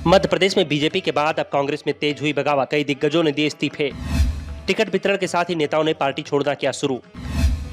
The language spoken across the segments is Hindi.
मध्य प्रदेश में बीजेपी के बाद अब कांग्रेस में तेज हुई बगावत, कई दिग्गजों ने दिए इस्तीफे। टिकट वितरण के साथ ही नेताओं ने पार्टी छोड़ना किया शुरू।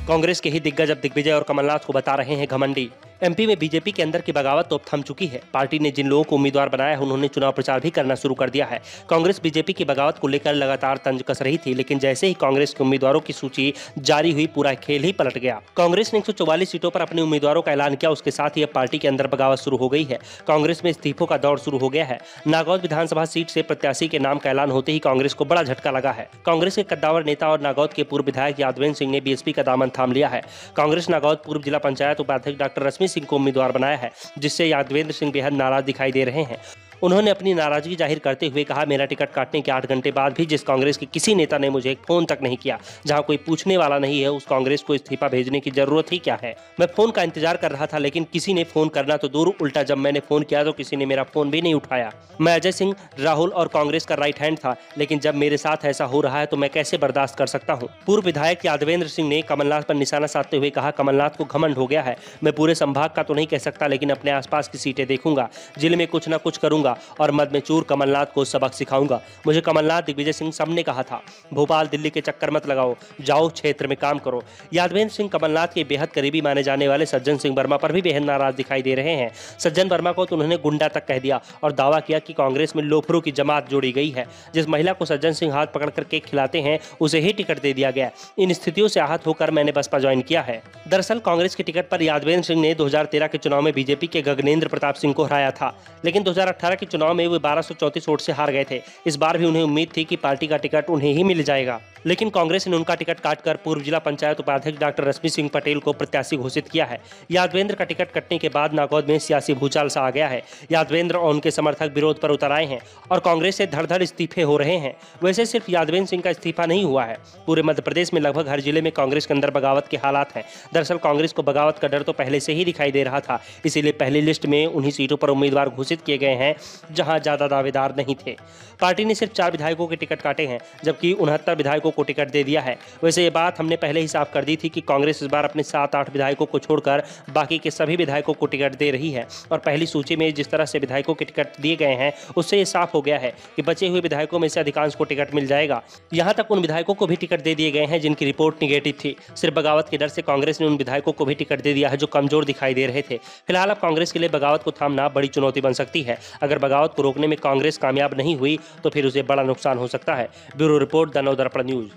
कांग्रेस के ही दिग्गज अब दिग्विजय और कमलनाथ को बता रहे हैं घमंडी। एमपी में बीजेपी के अंदर की बगावत तो अब थम चुकी है। पार्टी ने जिन लोगों को उम्मीदवार बनाया है उन्होंने चुनाव प्रचार भी करना शुरू कर दिया है। कांग्रेस बीजेपी की बगावत को लेकर लगातार तंज कस रही थी, लेकिन जैसे ही कांग्रेस के उम्मीदवारों की सूची जारी हुई, पूरा खेल ही पलट गया। कांग्रेस ने 144 सीटों पर अपने उम्मीदवारों का ऐलान किया। उसके साथ ही अब पार्टी के अंदर बगावत शुरू हो गई है। कांग्रेस में इस्तीफों का दौर शुरू हो गया है। नागौद विधानसभा सीट से प्रत्याशी के नाम का ऐलान होते ही कांग्रेस को बड़ा झटका लगा है। कांग्रेस के कद्दावर नेता और नागौद के पूर्व विधायक यादवेंद्र सिंह ने बीएसपी का दामन थाम लिया है। कांग्रेस नागौद पूर्व जिला पंचायत उपाध्यक्ष डॉक्टर रश्मि सिंह को उम्मीदवार बनाया है, जिससे यादवेंद्र सिंह बेहद नाराज दिखाई दे रहे हैं। उन्होंने अपनी नाराजगी जाहिर करते हुए कहा, मेरा टिकट काटने के 8 घंटे बाद भी जिस कांग्रेस के किसी नेता ने मुझे एक फोन तक नहीं किया, जहां कोई पूछने वाला नहीं है, उस कांग्रेस को इस्तीफा भेजने की जरूरत ही क्या है। मैं फोन का इंतजार कर रहा था, लेकिन किसी ने फोन करना तो दूर, उल्टा जब मैंने फोन किया तो किसी ने मेरा फोन भी नहीं उठाया। मैं अजय सिंह, राहुल और कांग्रेस का राइट हैंड था, लेकिन जब मेरे साथ ऐसा हो रहा है तो मैं कैसे बर्दाश्त कर सकता हूँ। पूर्व विधायक यादवेंद्र सिंह ने कमलनाथ पर निशाना साधते हुए कहा, कमलनाथ को घमंड हो गया है। मैं पूरे संभाग का तो नहीं कह सकता, लेकिन अपने आसपास की सीटें देखूंगा, जिले में कुछ न कुछ करूंगा और मद में कमलनाथ को सबक सिखाऊंगा। मुझे कमलनाथ, दिग्विजय सिंह सबने कहा था, भोपाल दिल्ली के चक्कर मत लगाओ, जाओ क्षेत्र में काम करो। यादवेंद्र सिंह कमलनाथ के बेहद करीबी माने जाने वाले सज्जन सिंह वर्मा पर भी बेहद नाराज दिखाई दे रहे हैं। सज्जन वर्मा को तो उन्होंने गुंडा तक कह दिया और दावा किया कि कांग्रेस में लोफरों की जमात जोड़ी गई है। जिस महिला को सज्जन सिंह हाथ पकड़कर केक खिलाते हैं, उसे ही टिकट दे दिया गया। इन स्थितियों से आहत होकर मैंने बसपा ज्वाइन किया है। दरअसल कांग्रेस के टिकट पर यादवेंद्र सिंह ने 2013 के चुनाव में बीजेपी के गगनेंद्र प्रताप सिंह को हराया था, लेकिन 2018 के चुनाव में वे 1234 वोट से हार गए थे। इस बार भी उन्हें उम्मीद थी कि पार्टी का टिकट उन्हें ही मिल जाएगा, लेकिन कांग्रेस ने उनका टिकट काटकर पूर्व जिला पंचायत उपाध्यक्ष डॉक्टर रश्मि सिंह पटेल को प्रत्याशी घोषित किया है। यादवेंद्र का टिकट कटने के बाद नागौद में सियासी भूचाल सा आ गया है। यादवेंद्र और उनके समर्थक विरोध पर उतर आए हैं और कांग्रेस से धड़-धड़ इस्तीफे हो रहे हैं। वैसे सिर्फ यादवेंद्र सिंह का इस्तीफा नहीं हुआ है, पूरे मध्य प्रदेश में लगभग हर जिले में कांग्रेस के अंदर बगावत के हालात हैं। दरअसल कांग्रेस को बगावत का डर तो पहले से ही दिखाई दे रहा था, इसीलिए पहली लिस्ट में उन्हीं सीटों पर उम्मीदवार घोषित किए गए हैं जहां ज्यादा दावेदार नहीं थे। पार्टी ने सिर्फ 4 विधायकों के टिकट काटे हैं, जबकि 69 विधायकों को टिकट दे दिया है। वैसे ये बात हमने पहले ही साफ कर दी थी कि कांग्रेस इस बार अपने 7-8 विधायकों को छोड़कर बाकी के सभी विधायकों को टिकट दे रही है और पहली सूची में जिस तरह से विधायकों के टिकट दिए गए हैं, उससे ये साफ हो गया है कि बचे हुए विधायकों में से अधिकांश को टिकट मिल जाएगा। यहाँ तक उन विधायकों को भी टिकट दे दिए गए हैं जिनकी रिपोर्ट निगेटिव थी। सिर्फ बगावत के डर से कांग्रेस ने उन विधायकों को भी टिकट दे दिया है जो कमजोर दिखाई दे रहे थे। फिलहाल अब कांग्रेस के लिए बगावत को थामना बड़ी चुनौती बन सकती है। अगर बगावत को रोकने में कांग्रेस कामयाब नहीं हुई तो फिर उसे बड़ा नुकसान हो सकता है। Bureau report, the Navdarpan news.